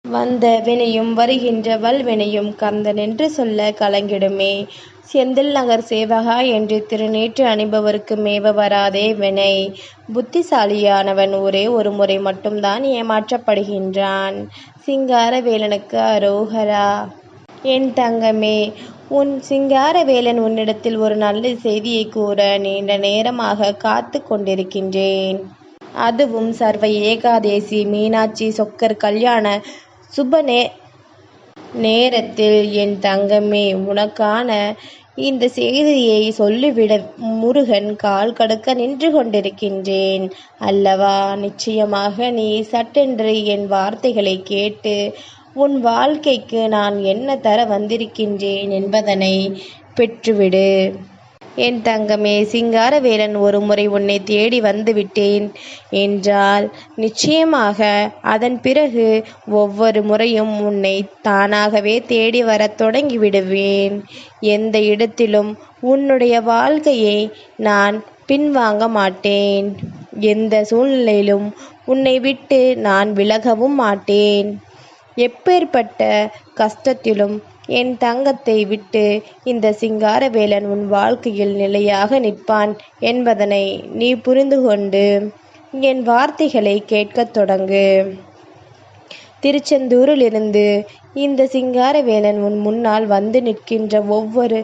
வந்த வினையும் வருகின்ற வல்வினையும் கந்தன் என்று சொல்ல கலங்கிடுமே. செந்தில் நகர் சேவகா என்று திருநீற்று அணிபவருக்கு மேவ வராதே வினை. புத்திசாலியானவன் ஒரே ஒரு முறை மட்டும்தான் ஏமாற்றப்படுகின்றான். சிங்காரவேலனுக்கு அரோகரா. என் தங்கமே, உன் சிங்காரவேலன் உன்னிடத்தில் ஒரு நல்ல செய்தியை கூற நீண்ட நேரமாக காத்து கொண்டிருக்கின்றேன். அதுவும் சர்வ ஏகாதேசி மீனாட்சி சொக்கர் கல்யாண சுப நேரத்தில். என் தங்கமே, உனக்கான இந்த செய்தியை சொல்லிவிட முருகன் கால் கடுக்க நின்று கொண்டிருக்கின்றேன் அல்லவா? நிச்சயமாக நீ சட்டென்று என் வார்த்தைகளை கேட்டு உன் வாழ்க்கைக்கு நான் என்ன தர வந்திருக்கின்றேன் என்பதனை பெற்றுவிடு. என் தங்கமே, சிங்காரவேலன் ஒரு முறை உன்னை தேடி வந்து விட்டேன் என்றால் நிச்சயமாக அதன் பிறகு ஒவ்வொரு முறையும் உன்னை தானாகவே தேடி வரத் தொடங்கி விடுவேன். எந்த இடத்திலும் உன்னுடைய வாழ்க்கையை நான் பின்வாங்க மாட்டேன். எந்த சூழ்நிலையிலும் உன்னை விட்டு நான் விலகவும் மாட்டேன். எப்பேற்பட்ட கஷ்டத்திலும் என் தங்கத்தை விட்டு இந்த சிங்காரவேலன் உன் வாழ்க்கையில் நிலையாக நிற்பான் என்பதனை நீ புரிந்து கொண்டு என் வார்த்தைகளை கேட்கத் தொடங்கு. திருச்செந்தூரிலிருந்து இந்த சிங்காரவேலன் உன் முன்னால் வந்து நிற்கின்ற ஒவ்வொரு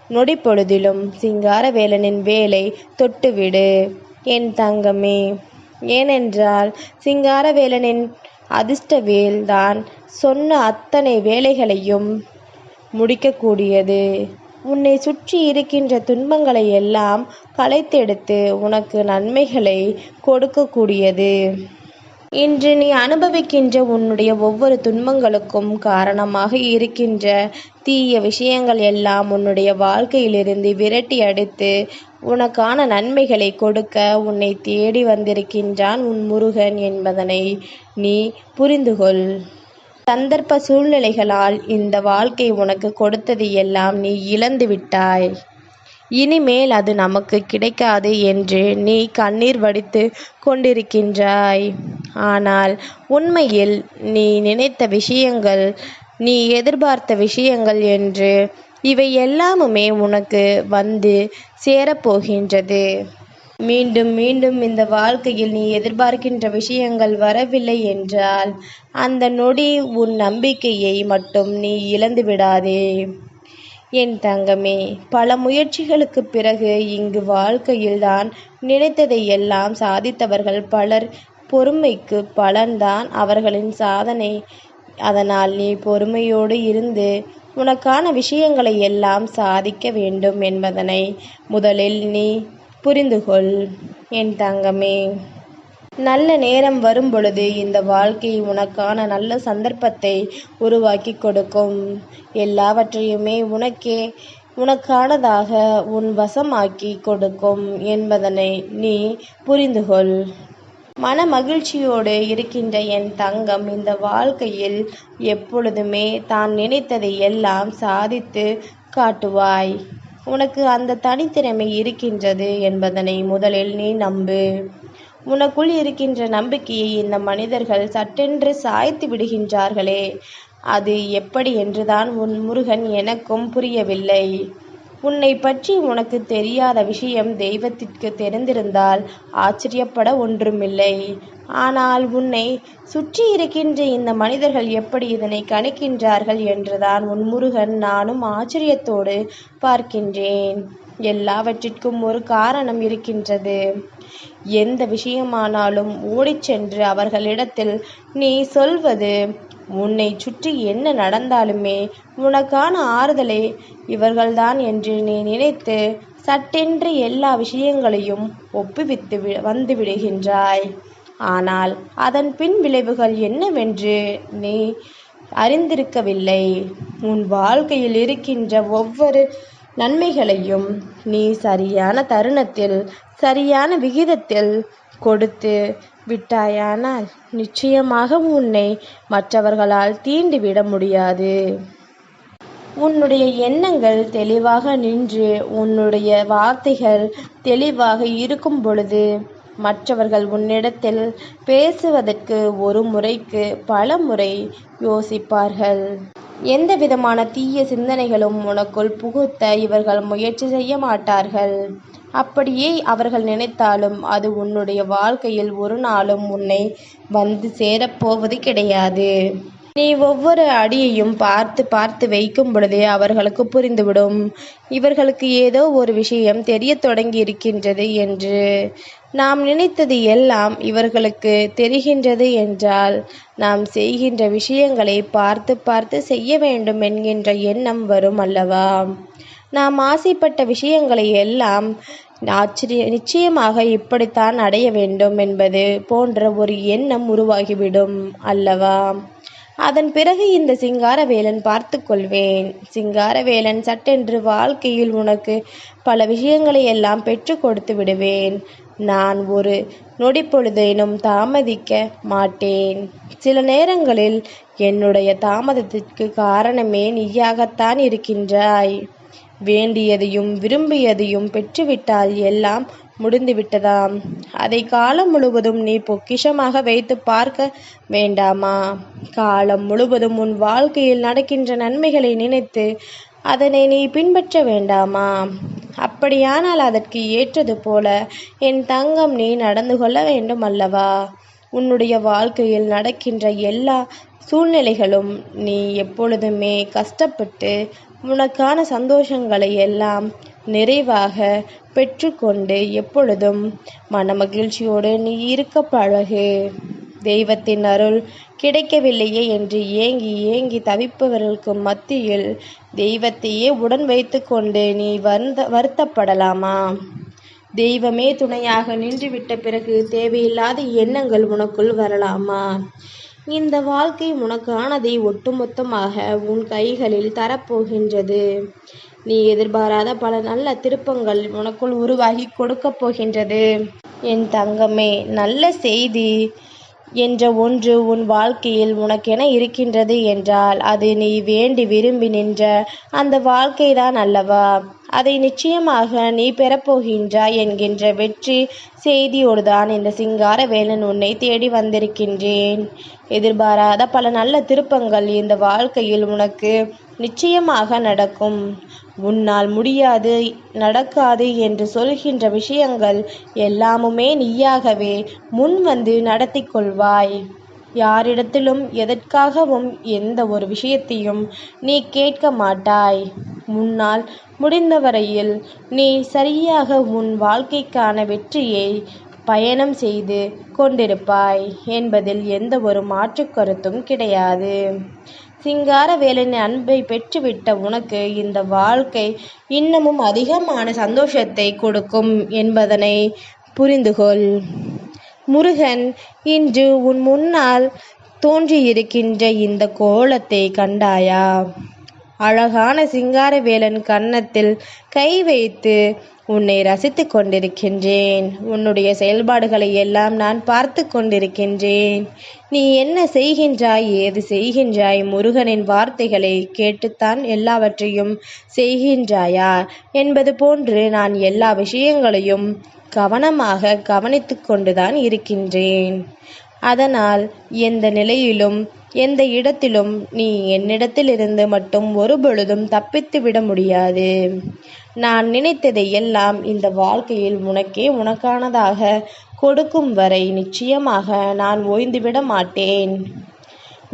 நொடி பொழுதிலும் சிங்காரவேலனின் வேலை தொட்டுவிடு என் தங்கமே. ஏனென்றால் சிங்காரவேலனின் அதிர்ஷ்டவேல் தான் சொன்ன அத்தனை வேலைகளையும் முடிக்கக்கூடியது. உன்னை சுற்றி இருக்கின்ற துன்பங்களை எல்லாம் களைத்தெடுத்து உனக்கு நன்மைகளை கொடுக்கக்கூடியது. இன்று நீ அனுபவிக்கின்ற உன்னுடைய ஒவ்வொரு துன்பங்களுக்கும் காரணமாக இருக்கின்ற தீய விஷயங்கள் எல்லாம் உன்னுடைய வாழ்க்கையிலிருந்து விரட்டி அடித்து உனக்கான நன்மைகளை கொடுக்க உன்னை தேடி வந்திருக்கின்றான் உன் முருகன் என்பதனை நீ புரிந்துகொள். சந்தர்ப்ப சூழ்நிலைகளால் இந்த வாழ்க்கை உனக்கு கொடுத்தது எல்லாம் நீ இழந்து விட்டாய். இனிமேல் அது நமக்கு கிடைக்காது என்று நீ கண்ணீர் வடித்து கொண்டிருக்கின்றாய். ஆனால் உண்மையில் நீ நினைத்த விஷயங்கள், நீ எதிர்பார்த்த விஷயங்கள் என்று இவை எல்லாமுமே உனக்கு வந்து சேரப்போகின்றது. மீண்டும் மீண்டும் இந்த வாழ்க்கையில் நீ எதிர்பார்க்கின்ற விஷயங்கள் வரவில்லை என்றால் அந்த நொடி உன் நம்பிக்கையை மட்டும் நீ இழந்து விடாதே என் தங்கமே. பல முயற்சிகளுக்கு பிறகு இங்கு வாழ்க்கையில்தான் நினைத்ததை எல்லாம் சாதித்தவர்கள் பலர். பொறுமைக்கு பலன்தான் அவர்களின் சாதனை. அதனால் நீ பொறுமையோடு இருந்து உனக்கான விஷயங்களை எல்லாம் சாதிக்க வேண்டும் என்பதனை முதலில் நீ புரிந்துகொள் என் தங்கமே. நல்ல நேரம் வரும் பொழுது இந்த வாழ்க்கை உனக்கான நல்ல சந்தர்ப்பத்தை உருவாக்கி கொடுக்கும். எல்லாவற்றையுமே உனக்கானதாக உன் வசமாக்கி கொடுக்கும் என்பதனை நீ புரிந்துகொள். மன மகிழ்ச்சியோடு இருக்கின்ற என் தங்கம் இந்த வாழ்க்கையில் எப்பொழுதுமே தான் நினைத்ததை எல்லாம் சாதித்து காட்டுவாய். உனக்கு அந்த தனித்திறமை இருக்கின்றது என்பதனை முதலில் நீ நம்பு. உனக்குள் இருக்கின்ற நம்பிக்கையை இந்த மனிதர்கள் சட்டென்று சாய்த்து விடுகின்றார்களே, அது எப்படி என்றுதான் உன் முருகன் எனக்கும் புரியவில்லை. உன்னை பற்றி உனக்கு தெரியாத விஷயம் தெய்வத்திற்கு தெரிந்திருந்தால் ஆச்சரியப்பட ஒன்றுமில்லை. ஆனால் உன்னை சுற்றி இருக்கின்ற இந்த மனிதர்கள் எப்படி இதனை கணிக்கின்றார்கள் என்றுதான் உன் முருகன் நானும் ஆச்சரியத்தோடு பார்க்கின்றேன். எல்லாவற்றிற்கும் ஒரு காரணம் இருக்கின்றது. எந்த விஷயமானாலும் ஓடிச் சென்று அவர்களிடத்தில் நீ சொல்வது, உன்னை சுற்றி என்ன நடந்தாலுமே உனக்கான ஆறுதலை இவர்கள்தான் என்று நீ நினைத்து சட்டென்று எல்லா விஷயங்களையும் ஒப்புவித்து வந்து விடுகின்றாய். ஆனால் அதன் பின் விளைவுகள் என்னவென்று நீ அறிந்திருக்கவில்லை. உன் வாழ்க்கையில் இருக்கின்ற ஒவ்வொரு நன்மைகளையும் நீ சரியான தருணத்தில் சரியான விகிதத்தில் கொடுத்து விட்டாயானால் நிச்சயமாக உன்னை மற்றவர்களால் தீண்டிவிட முடியாது. உன்னுடைய எண்ணங்கள் தெளிவாக நின்று உன்னுடைய வார்த்தைகள் தெளிவாக இருக்கும் பொழுது மற்றவர்கள் உன்னிடத்தில் பேசுவதற்கு ஒரு முறைக்கு பல முறை யோசிப்பார்கள். எந்த விதமான தீய சிந்தனைகளும் உனக்குள் புகுத்த இவர்கள் முயற்சி செய்ய மாட்டார்கள். அப்படியே அவர்கள் நினைத்தாலும் அது உன்னுடைய வாழ்க்கையில் ஒரு நாளும் உன்னை வந்து சேரப்போவது கிடையாது. நீ ஒவ்வொரு அடியையும் பார்த்து பார்த்து வைக்கும் பொழுதே அவர்களுக்கு புரிந்துவிடும், இவர்களுக்கு ஏதோ ஒரு விஷயம் தெரிய தொடங்கி இருக்கின்றது என்று. நாம் நினைத்தது எல்லாம் இவர்களுக்கு தெரிகின்றது என்றால் நாம் செய்கின்ற விஷயங்களை பார்த்து பார்த்து செய்ய வேண்டும் என்கின்ற எண்ணம் வரும் அல்லவா? நாம் ஆசைப்பட்ட விஷயங்களை எல்லாம் நிச்சயமாக இப்படித்தான் அடைய வேண்டும் என்பது போன்ற ஒரு எண்ணம் உருவாகிவிடும் அல்லவா? அதன் பிறகு இந்த சிங்காரவேலன் பார்த்து கொள்வேன். சிங்காரவேலன் சட்டென்று வாழ்க்கையில் உனக்கு பல விஷயங்களை எல்லாம் பெற்று கொடுத்து விடுவேன். நான் ஒரு நொடிப்பொழுதேனும் தாமதிக்க மாட்டேன். சில நேரங்களில் என்னுடைய தாமதத்திற்கு காரணமே நீயாகத்தான் இருக்கின்றாய். வேண்டியதையும் விரும்பியதையும் பெற்றுவிட்டால் எல்லாம் முடிந்துவிட்டதாம். அதை காலம் முழுவதும் நீ பொக்கிஷமாக வைத்து பார்க்க வேண்டாமா? காலம் முழுவதும் உன் வாழ்க்கையில் நடக்கின்ற நன்மைகளை நினைத்து அதனை நீ பின்பற்ற வேண்டாமா? அப்படியானால் அதற்கு ஏற்றது போல என் தங்கம் நீ நடந்து கொள்ள வேண்டும் அல்லவா? உன்னுடைய வாழ்க்கையில் நடக்கின்ற எல்லா சூழ்நிலைகளும் நீ எப்பொழுதுமே கஷ்டப்பட்டு உனக்கான சந்தோஷங்களை எல்லாம் நிறைவாக பெற்றுக்கொண்டு எப்பொழுதும் மனமகிழ்ச்சியோடு நீ இருக்க பழகு. தெய்வத்தின் அருள் கிடைக்கவில்லையே என்று ஏங்கி ஏங்கி தவிப்பவர்களுக்கு மத்தியில் தெய்வத்தையே உடன் வைத்து கொண்டு நீ வருத்தப்படலாமா? தெய்வமே துணையாக நின்றுவிட்ட பிறகு தேவையில்லாத எண்ணங்கள் உனக்குள் வரலாமா? இந்த வாழ்க்கை உனக்கானதை ஒட்டுமொத்தமாக உன் கைகளில் தரப்போகின்றது. நீ எதிர்பாராத பல நல்ல திருப்பங்கள் உனக்குள் உருவாகி கொடுக்கப் போகின்றது. என் தங்கமே, நல்ல செய்தி என்ற ஒன்று உன் வாழ்க்கையில் உனக்கென இருக்கின்றது என்றால் அது நீ வேண்டி விரும்பி நின்ற அந்த வாழ்க்கைதான் அல்லவா? அதை நிச்சயமாக நீ பெறப்போகின்றாய் என்கின்ற வெற்றி செய்தியோடுதான் இந்த சிங்காரவேலன் உன்னை தேடி வந்திருக்கின்றேன். எதிர்பாராத பல நல்ல திருப்பங்கள் இந்த வாழ்க்கையில் உனக்கு நிச்சயமாக நடக்கும். உன்னால் முடியாது, நடக்காது என்று சொல்கின்ற விஷயங்கள் எல்லாமுமே நீயாகவே முன் வந்து நடத்தி கொள்வாய். யாரிடத்திலும் எதற்காகவும் எந்த ஒரு விஷயத்தையும் நீ கேட்க மாட்டாய். முன்னால் முடிந்தவரையில் நீ சரியாக உன் வாழ்க்கைக்கான வெற்றியை பயணம் செய்து கொண்டிருப்பாய் என்பதில் எந்த ஒரு மாற்று கருத்தும் கிடையாது. சிங்காரவேலனின் அன்பை பெற்றுவிட்ட உனக்கு இந்த வாழ்க்கை இன்னமும் அதிகமான சந்தோஷத்தை கொடுக்கும் என்பதனை புரிந்துகொள். முருகன் இன்று உன் முன்னால் தோன்றியிருக்கின்ற இந்த கோலத்தை கண்டாயா? அழகான சிங்காரவேலன் கன்னத்தில் கை வைத்து உன்னை ரசித்து கொண்டிருக்கின்றேன். உன்னுடைய செயல்பாடுகளை எல்லாம் நான் பார்த்து கொண்டிருக்கின்றேன். நீ என்ன செய்கின்றாய், ஏது செய்கின்றாய்? முருகனின் வார்த்தைகளை கேட்டுத்தான் எல்லாவற்றையும் செய்கின்றாயா என்பது போன்று நான் எல்லா விஷயங்களையும் கவனமாக கவனித்து கொண்டுதான் இருக்கின்றேன். அதனால் எந்த நிலையிலும் எந்த இடத்திலும் நீ என்னிடத்திலிருந்து மட்டும் ஒருபொழுதும் தப்பித்து விட முடியாது. நான் நினைத்ததை எல்லாம் இந்த வாழ்க்கையில் உனக்கே உனக்கானதாக கொடுக்கும் வரை நிச்சயமாக நான் ஓய்ந்துவிட மாட்டேன்.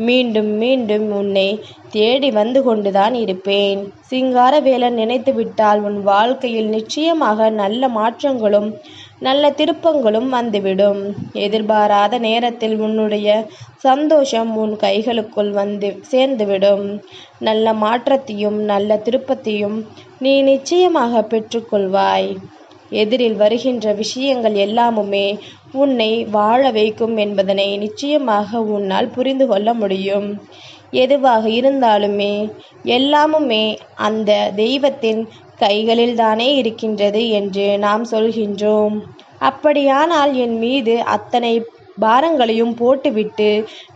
மீண்டும் மீண்டும் உன்னை தேடி வந்து கொண்டுதான் இருப்பேன். சிங்காரவேலன் நினைத்து விட்டால் உன் வாழ்க்கையில் நிச்சயமாக நல்ல மாற்றங்களும் நல்ல திருப்பங்களும் வந்துவிடும். எதிர்பாராத நேரத்தில் உன்னுடைய சந்தோஷம் உன் கைகளுக்குள் வந்து சேர்ந்துவிடும். நல்ல மாற்றத்தையும் நல்ல திருப்பத்தையும் நீ நிச்சயமாக பெற்றுக்கொள்வாய். எதிரில் வருகின்ற விஷயங்கள் எல்லாமுமே உன்னை வாழ வைக்கும் என்பதனை நிச்சயமாக உன்னால் புரிந்து கொள்ள முடியும். எதுவாக இருந்தாலுமே எல்லாமுமே அந்த தெய்வத்தின் கைகளில் தானே இருக்கின்றது என்று நாம் சொல்கின்றோம். அப்படியானால் என் மீது அத்தனை பாரங்களையும் போட்டுவிட்டு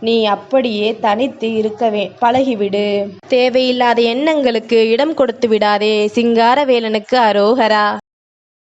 நீ அப்படியே தனித்து இருக்க பழகிவிடு. தேவையில்லாத எண்ணங்களுக்கு இடம் கொடுத்து விடாதே. சிங்காரவேலனுக்கு அரோகரா.